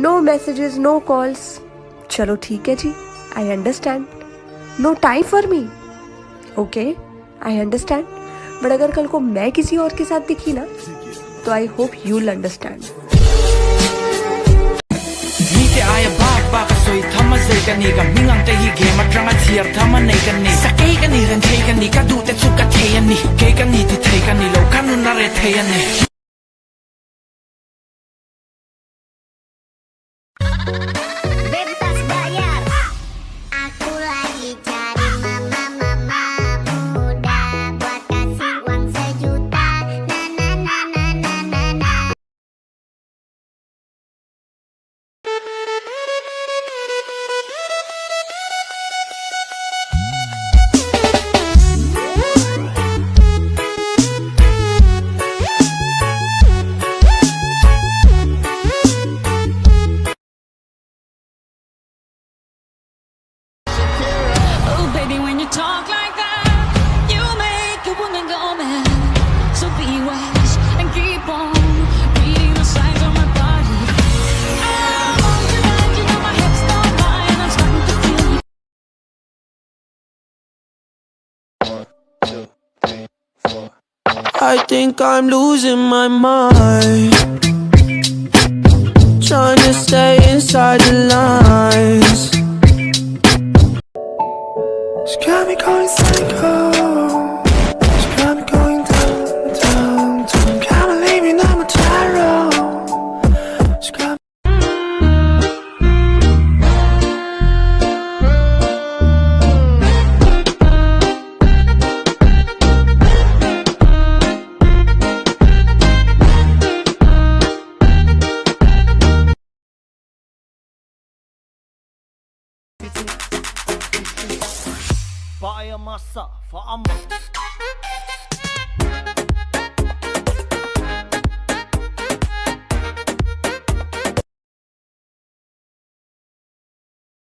No messages, no calls. चलो ठीक है जी, I understand. No time for me, okay I understand. But अगर कल को मैं किसी और के साथ दिखी ना, तो I hope you will understand. Bebas bayar. Aku lagi cari mama muda buat kasih uang 1 juta. Na na na na na na na. Oh, baby, when you talk like that, you make a woman go mad. So be wise and keep on reading the signs on my body. I'm on tonight, you know my hips don't lie, and I'm starting to feel you. 1, 2, 3, 4. I think I'm losing my mind, trying to stay inside the lines. She got me going psycho. She got me going down, down, down. Can't believe you know my gyro. She got me. Buy a massa for a month.